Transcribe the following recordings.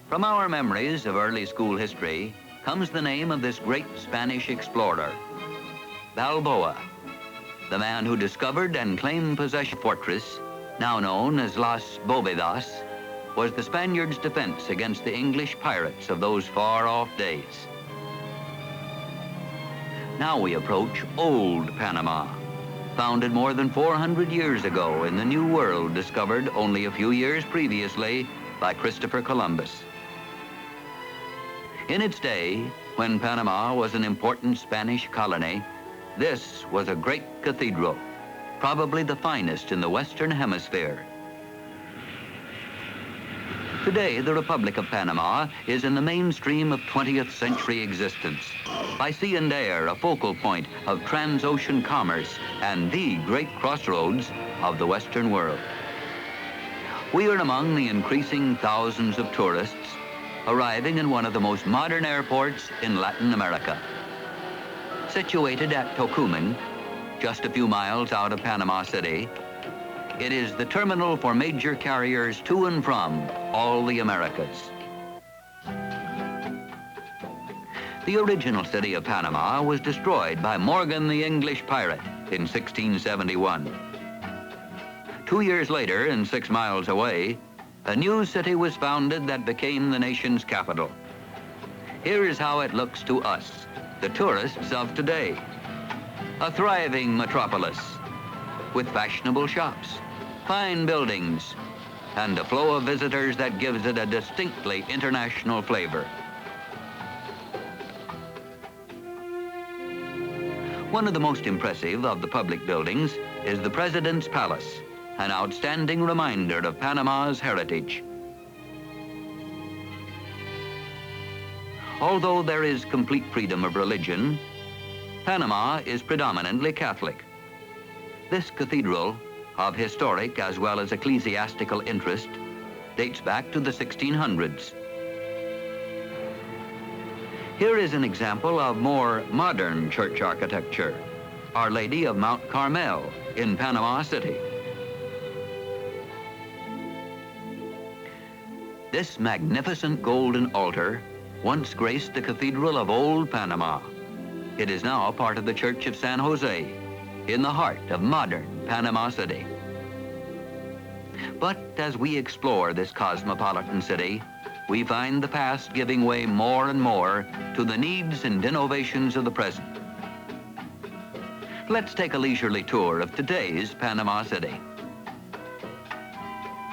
From our memories of early school history comes the name of this great Spanish explorer, Balboa, the man who discovered and claimed possession of the fortress, now known as Las Bóvedas, was the Spaniards' defense against the English pirates of those far-off days. Now we approach Old Panama, founded more than 400 years ago in the New World discovered only a few years previously by Christopher Columbus. In its day, when Panama was an important Spanish colony, this was a great cathedral, probably the finest in the Western Hemisphere. Today, the Republic of Panama is in the mainstream of 20th century existence. By sea and air, a focal point of trans-ocean commerce and the great crossroads of the Western world. We are among the increasing thousands of tourists arriving in one of the most modern airports in Latin America. Situated at Tocumen, just a few miles out of Panama City, it is the terminal for major carriers to and from all the Americas. The original city of Panama was destroyed by Morgan the English pirate in 1671. 2 years later, and 6 miles away, a new city was founded that became the nation's capital. Here is how it looks to us, the tourists of today. A thriving metropolis with fashionable shops, fine buildings, and a flow of visitors that gives it a distinctly international flavor. One of the most impressive of the public buildings is the President's Palace, an outstanding reminder of Panama's heritage. Although there is complete freedom of religion, Panama is predominantly Catholic. This cathedral, of historic as well as ecclesiastical interest, dates back to the 1600s. Here is an example of more modern church architecture, Our Lady of Mount Carmel in Panama City. This magnificent golden altar once graced the Cathedral of Old Panama. It is now part of the Church of San Jose, in the heart of modern Panama City. But as we explore this cosmopolitan city, we find the past giving way more and more to the needs and innovations of the present. Let's take a leisurely tour of today's Panama City.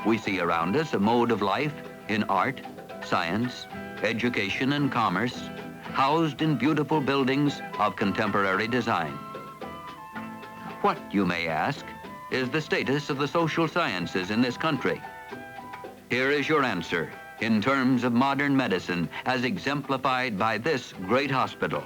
We see around us a mode of life in art, science, education, and commerce, housed in beautiful buildings of contemporary design. What, you may ask, is the status of the social sciences in this country? Here is your answer in terms of modern medicine as exemplified by this great hospital.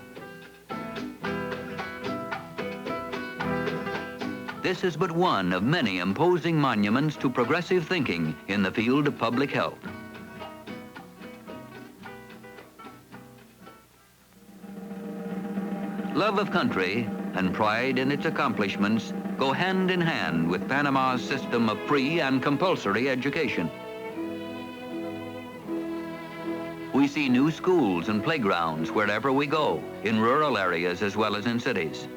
This is but one of many imposing monuments to progressive thinking in the field of public health. Love of country and pride in its accomplishments go hand in hand with Panama's system of free and compulsory education. We see new schools and playgrounds wherever we go, in rural areas as well as in cities.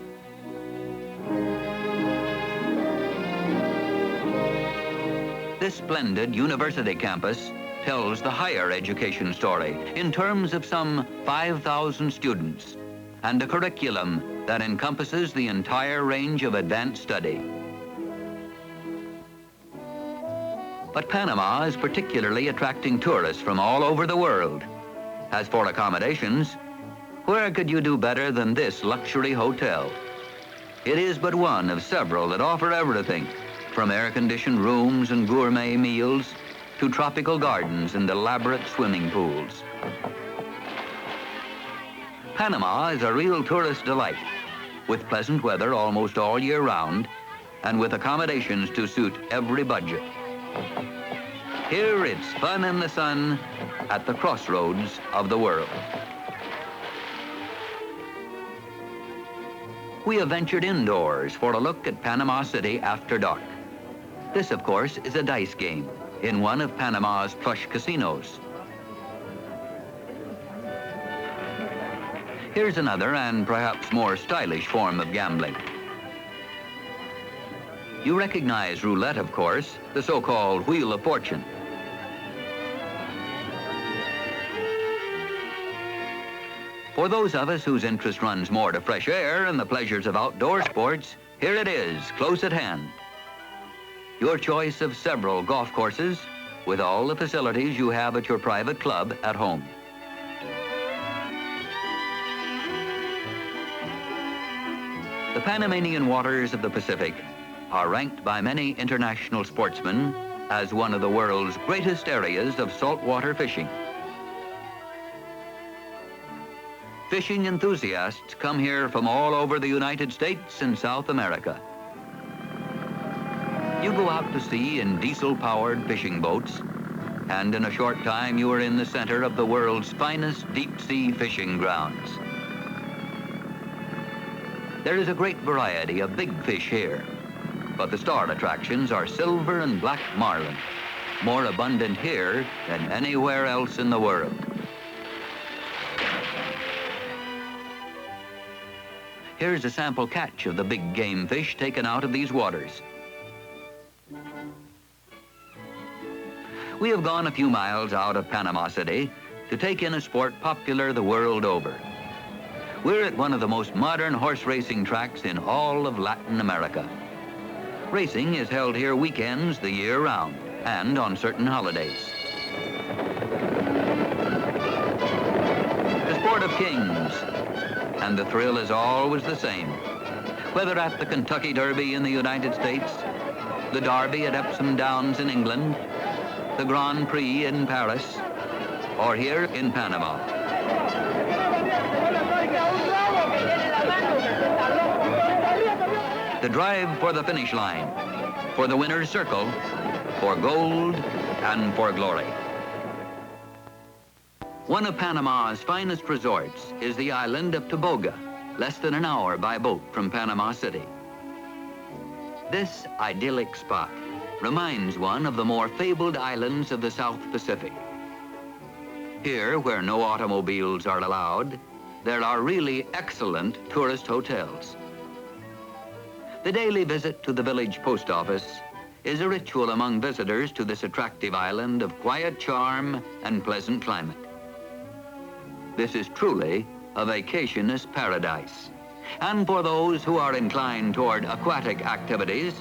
This splendid university campus tells the higher education story in terms of some 5,000 students and a curriculum that encompasses the entire range of advanced study. But Panama is particularly attracting tourists from all over the world. As for accommodations, where could you do better than this luxury hotel? It is but one of several that offer everything, from air-conditioned rooms and gourmet meals to tropical gardens and elaborate swimming pools. Panama is a real tourist delight, with pleasant weather almost all year round and with accommodations to suit every budget. Here it's fun in the sun at the crossroads of the world. We have ventured indoors for a look at Panama City after dark. This, of course, is a dice game in one of Panama's plush casinos. Here's another and perhaps more stylish form of gambling. You recognize roulette, of course, the so-called Wheel of Fortune. For those of us whose interest runs more to fresh air and the pleasures of outdoor sports, here it is, close at hand. Your choice of several golf courses with all the facilities you have at your private club at home. The Panamanian waters of the Pacific are ranked by many international sportsmen as one of the world's greatest areas of saltwater fishing. Fishing enthusiasts come here from all over the United States and South America. You go out to sea in diesel-powered fishing boats, and in a short time you are in the center of the world's finest deep-sea fishing grounds. There is a great variety of big fish here, but the star attractions are silver and black marlin, more abundant here than anywhere else in the world. Here's a sample catch of the big game fish taken out of these waters. We have gone a few miles out of Panama City to take in a sport popular the world over. We're at one of the most modern horse racing tracks in all of Latin America. Racing is held here weekends the year round and on certain holidays. The sport of kings, and the thrill is always the same. Whether at the Kentucky Derby in the United States, the Derby at Epsom Downs in England, the Grand Prix in Paris, or here in Panama. The drive for the finish line, for the winner's circle, for gold and for glory. One of Panama's finest resorts is the island of Toboga, less than an hour by boat from Panama City. This idyllic spot reminds one of the more fabled islands of the South Pacific. Here, where no automobiles are allowed, there are really excellent tourist hotels. The daily visit to the village post office is a ritual among visitors to this attractive island of quiet charm and pleasant climate. This is truly a vacationist paradise. And for those who are inclined toward aquatic activities,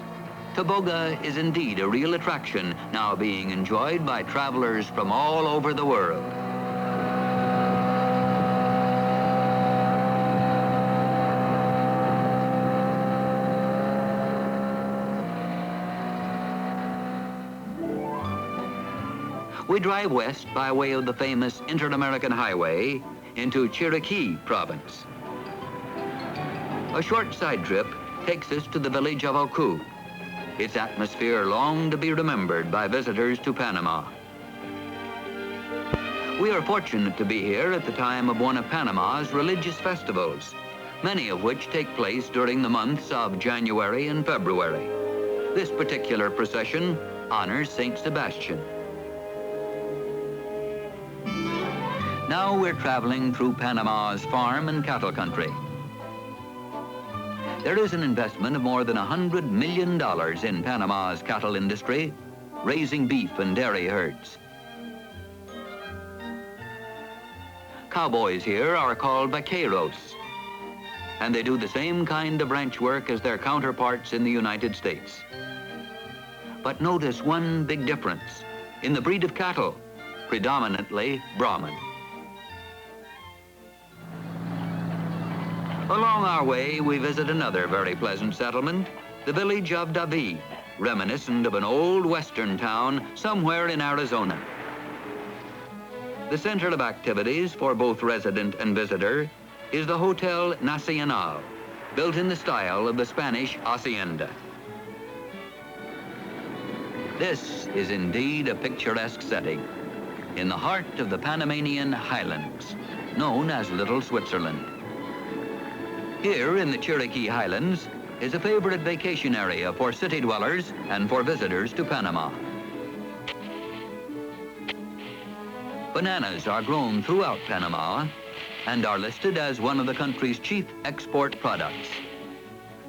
Toboga is indeed a real attraction, now being enjoyed by travelers from all over the world. We drive west by way of the famous Inter-American Highway into Chiriquí province. A short side trip takes us to the village of Oku, its atmosphere long to be remembered by visitors to Panama. We are fortunate to be here at the time of one of Panama's religious festivals, many of which take place during the months of January and February. This particular procession honors Saint Sebastian. Now we're traveling through Panama's farm and cattle country. There is an investment of more than $100 million in Panama's cattle industry, raising beef and dairy herds. Cowboys here are called vaqueros, and they do the same kind of ranch work as their counterparts in the United States. But notice one big difference in the breed of cattle, predominantly Brahman. Along our way, we visit another very pleasant settlement, the village of David, reminiscent of an old western town somewhere in Arizona. The center of activities for both resident and visitor is the Hotel Nacional, built in the style of the Spanish hacienda. This is indeed a picturesque setting in the heart of the Panamanian highlands, known as Little Switzerland. Here in the Chiriquí Highlands is a favorite vacation area for city dwellers and for visitors to Panama. Bananas are grown throughout Panama, and are listed as one of the country's chief export products.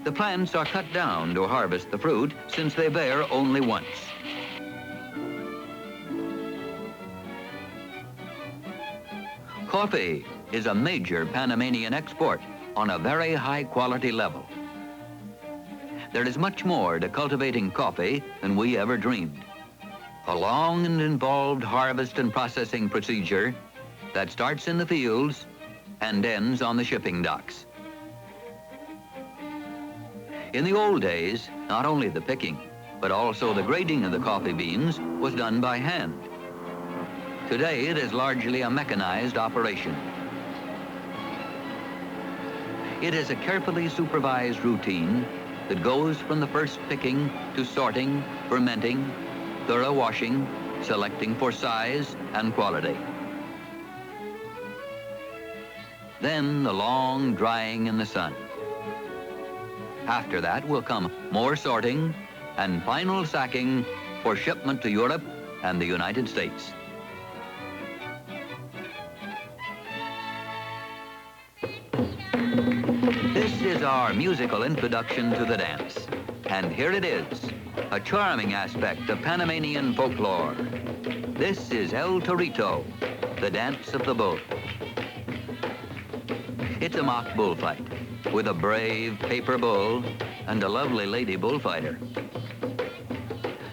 The plants are cut down to harvest the fruit since they bear only once. Coffee is a major Panamanian export on a very high quality level. There is much more to cultivating coffee than we ever dreamed. A long and involved harvest and processing procedure that starts in the fields and ends on the shipping docks. In the old days, not only the picking, but also the grading of the coffee beans was done by hand. Today, it is largely a mechanized operation. It is a carefully supervised routine that goes from the first picking to sorting, fermenting, thorough washing, selecting for size and quality. Then the long drying in the sun. After that will come more sorting and final sacking for shipment to Europe and the United States. This is our musical introduction to the dance. And here it is, a charming aspect of Panamanian folklore. This is El Torito, the dance of the bull. It's a mock bullfight with a brave paper bull and a lovely lady bullfighter.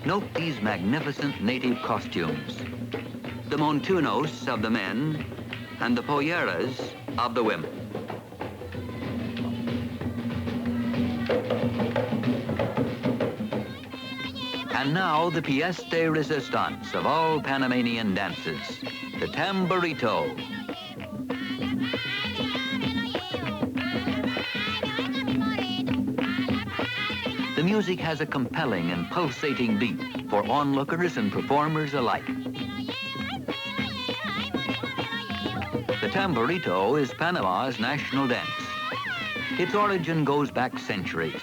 Note these magnificent native costumes. The montunos of the men and the polleras of the women. And now the pièce de résistance of all Panamanian dances, the tamborito. The music has a compelling and pulsating beat for onlookers and performers alike. The tamborito is Panama's national dance. Its origin goes back centuries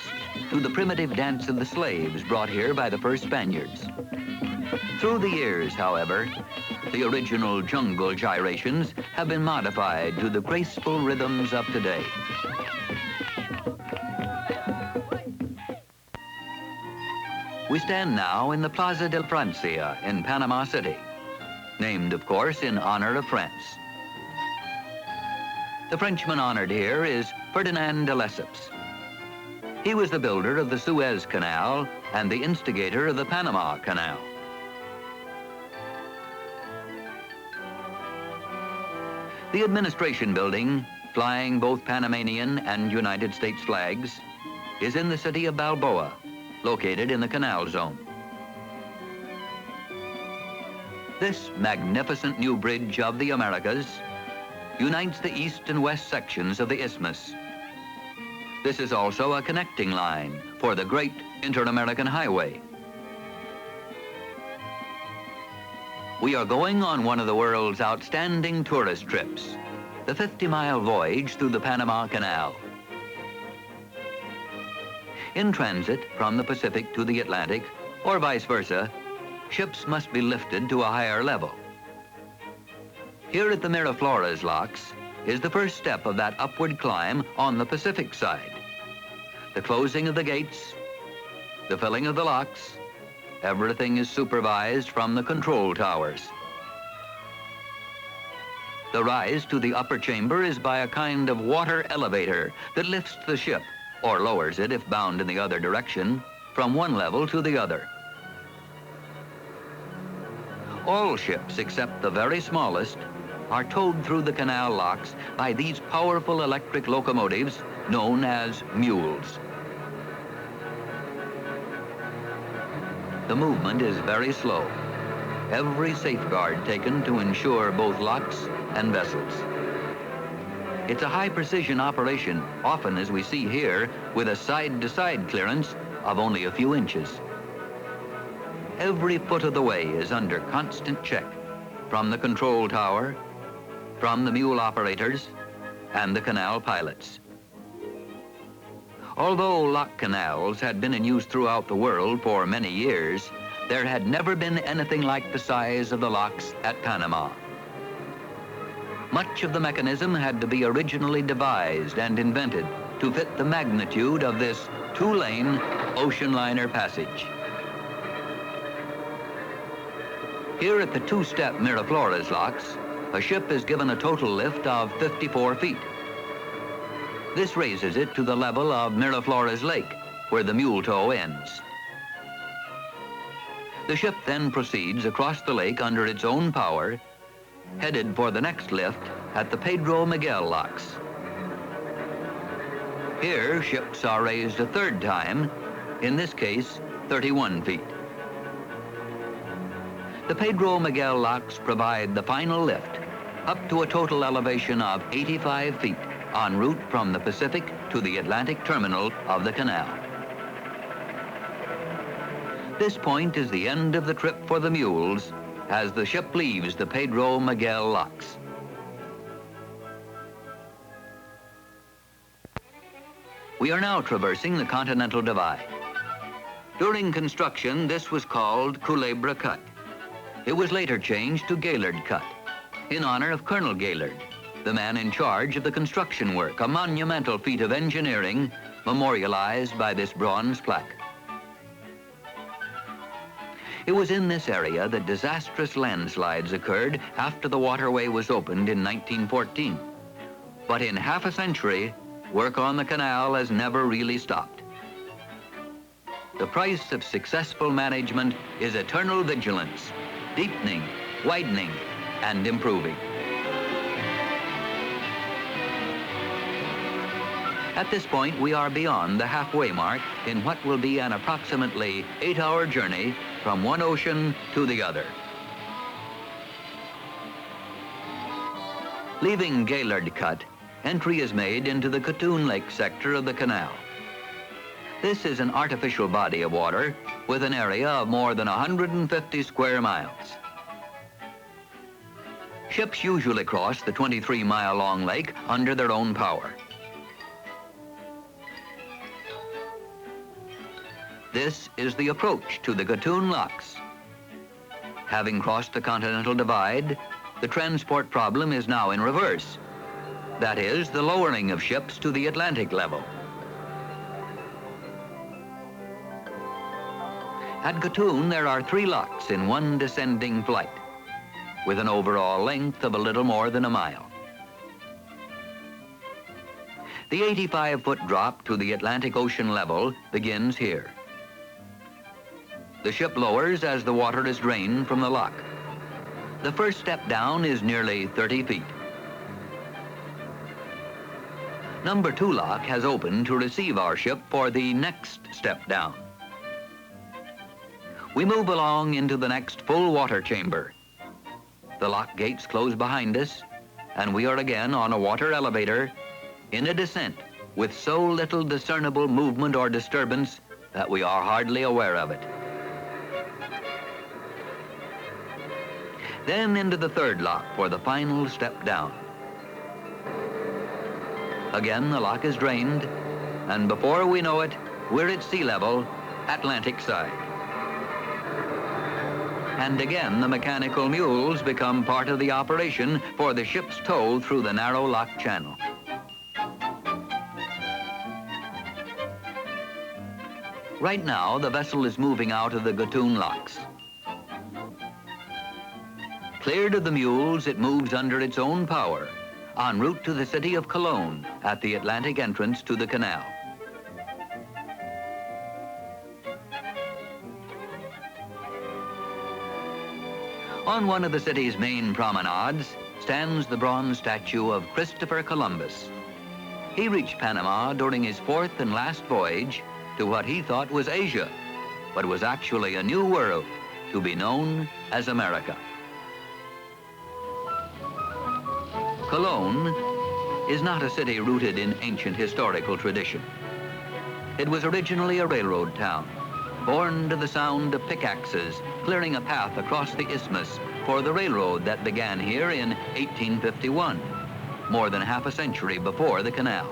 to the primitive dance of the slaves brought here by the first Spaniards. Through the years, however, the original jungle gyrations have been modified to the graceful rhythms of today. We stand now in the Plaza de Francia in Panama City, named, of course, in honor of France. The Frenchman honored here is Ferdinand de Lesseps. He was the builder of the Suez Canal and the instigator of the Panama Canal. The administration building, flying both Panamanian and United States flags, is in the city of Balboa, located in the Canal Zone. This magnificent new bridge of the Americas unites the east and west sections of the isthmus. This is also a connecting line for the great Inter-American Highway. We are going on one of the world's outstanding tourist trips, the 50-mile voyage through the Panama Canal. In transit from the Pacific to the Atlantic, or vice versa, ships must be lifted to a higher level. Here at the Miraflores locks is the first step of that upward climb on the Pacific side. The closing of the gates, the filling of the locks, everything is supervised from the control towers. The rise to the upper chamber is by a kind of water elevator that lifts the ship, or lowers it if bound in the other direction, from one level to the other. All ships except the very smallest are towed through the canal locks by these powerful electric locomotives known as mules. The movement is very slow. Every safeguard taken to ensure both locks and vessels. It's a high-precision operation, often as we see here, with a side-to-side clearance of only a few inches. Every foot of the way is under constant check from the control tower, from the mule operators, and the canal pilots. Although lock canals had been in use throughout the world for many years, there had never been anything like the size of the locks at Panama. Much of the mechanism had to be originally devised and invented to fit the magnitude of this two-lane ocean liner passage. Here at the two-step Miraflores locks, a ship is given a total lift of 54 feet. This raises it to the level of Miraflores Lake, where the mule tow ends. The ship then proceeds across the lake under its own power, headed for the next lift at the Pedro Miguel locks. Here, ships are raised a third time, in this case, 31 feet. The Pedro Miguel locks provide the final lift, up to a total elevation of 85 feet, en route from the Pacific to the Atlantic terminal of the canal. This point is the end of the trip for the mules as the ship leaves the Pedro Miguel locks. We are now traversing the Continental Divide. During construction, this was called Culebra Cut. It was later changed to Gaylord Cut, in honor of Colonel Gaylord, the man in charge of the construction work, a monumental feat of engineering memorialized by this bronze plaque. It was in this area that disastrous landslides occurred after the waterway was opened in 1914. But in half a century, work on the canal has never really stopped. The price of successful management is eternal vigilance, deepening, widening, and improving. At this point, we are beyond the halfway mark in what will be an approximately 8-hour journey from one ocean to the other. Leaving Gaylord Cut, entry is made into the Cotoon Lake sector of the canal. This is an artificial body of water with an area of more than 150 square miles. Ships usually cross the 23-mile-long lake under their own power. This is the approach to the Cotoon Locks. Having crossed the Continental Divide, the transport problem is now in reverse. That is, the lowering of ships to the Atlantic level. At Cotoon, there are 3 locks in one descending flight, with an overall length of a little more than a mile. The 85-foot drop to the Atlantic Ocean level begins here. The ship lowers as the water is drained from the lock. The first step down is nearly 30 feet. Number 2 lock has opened to receive our ship for the next step down. We move along into the next full water chamber. The lock gates close behind us, and we are again on a water elevator in a descent with so little discernible movement or disturbance that we are hardly aware of it. Then into the 3rd lock for the final step down. Again, the lock is drained, and before we know it, we're at sea level, Atlantic side. And again, the mechanical mules become part of the operation for the ship's tow through the narrow lock channel. Right now, the vessel is moving out of the Cotoon locks. Cleared of the mules, it moves under its own power, en route to the city of Cologne at the Atlantic entrance to the canal. On one of the city's main promenades stands the bronze statue of Christopher Columbus. He reached Panama during his 4th and last voyage to what he thought was Asia, but was actually a new world to be known as America. Cologne is not a city rooted in ancient historical tradition. It was originally a railroad town, born to the sound of pickaxes clearing a path across the isthmus for the railroad that began here in 1851, more than half a century before the canal.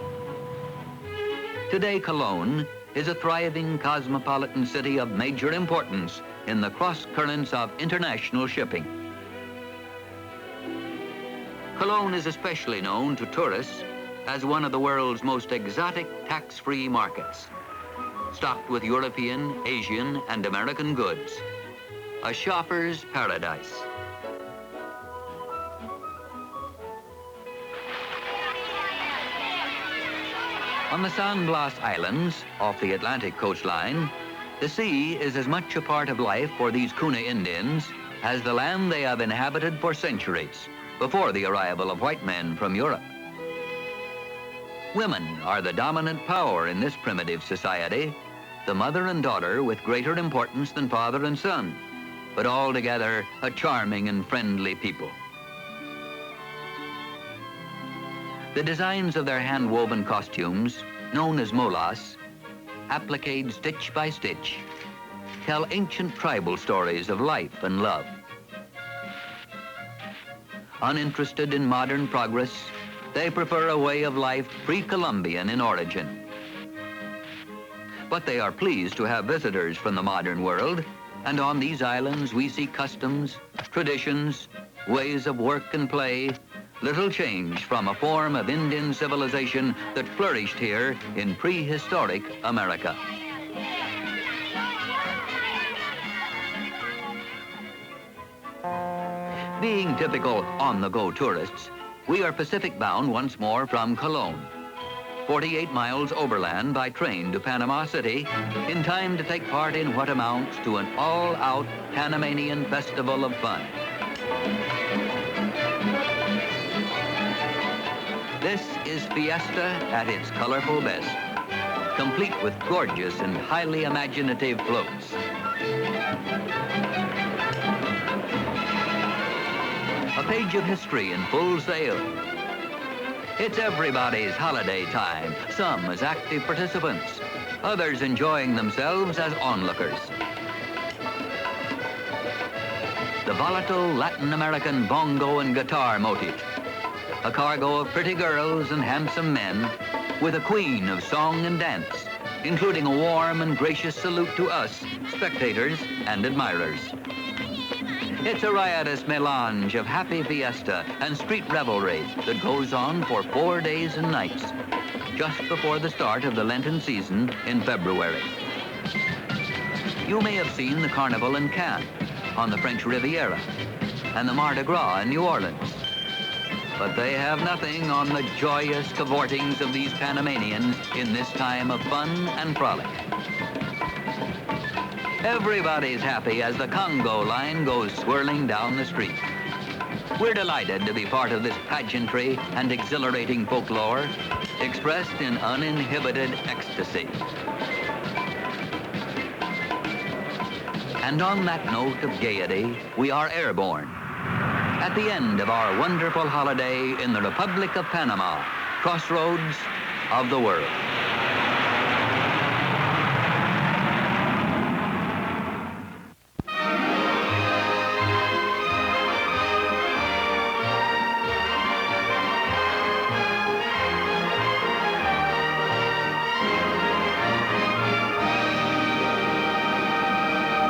Today, Cologne is a thriving cosmopolitan city of major importance in the cross currents of international shipping. Cologne is especially known to tourists as one of the world's most exotic tax-free markets, stocked with European, Asian, and American goods. A shopper's paradise. On the San Blas Islands, off the Atlantic coastline, the sea is as much a part of life for these Kuna Indians as the land they have inhabited for centuries, before the arrival of white men from Europe. Women are the dominant power in this primitive society, the mother and daughter with greater importance than father and son, but altogether a charming and friendly people. The designs of their hand-woven costumes, known as molas, appliqued stitch by stitch, tell ancient tribal stories of life and love. Uninterested in modern progress, they prefer a way of life pre-Columbian in origin. But they are pleased to have visitors from the modern world, and on these islands we see customs, traditions, ways of work and play, little change from a form of Indian civilization that flourished here in prehistoric America. Being typical on-the-go tourists, we are Pacific-bound once more from Cologne, 48 miles overland by train to Panama City, in time to take part in what amounts to an all-out Panamanian festival of fun. This is fiesta at its colorful best, complete with gorgeous and highly imaginative floats. A page of history in full sail. It's everybody's holiday time, some as active participants, others enjoying themselves as onlookers. The volatile Latin American bongo and guitar motif, a cargo of pretty girls and handsome men, with a queen of song and dance, including a warm and gracious salute to us, spectators and admirers. It's a riotous melange of happy fiesta and street revelry that goes on for 4 days and nights, just before the start of the Lenten season in February. You may have seen the Carnival in Cannes, on the French Riviera, and the Mardi Gras in New Orleans. But they have nothing on the joyous cavortings of these Panamanians in this time of fun and frolic. Everybody's happy as the Congo line goes swirling down the street. We're delighted to be part of this pageantry and exhilarating folklore, expressed in uninhibited ecstasy. And on that note of gaiety, we are airborne. At the end of our wonderful holiday in the Republic of Panama, crossroads of the world.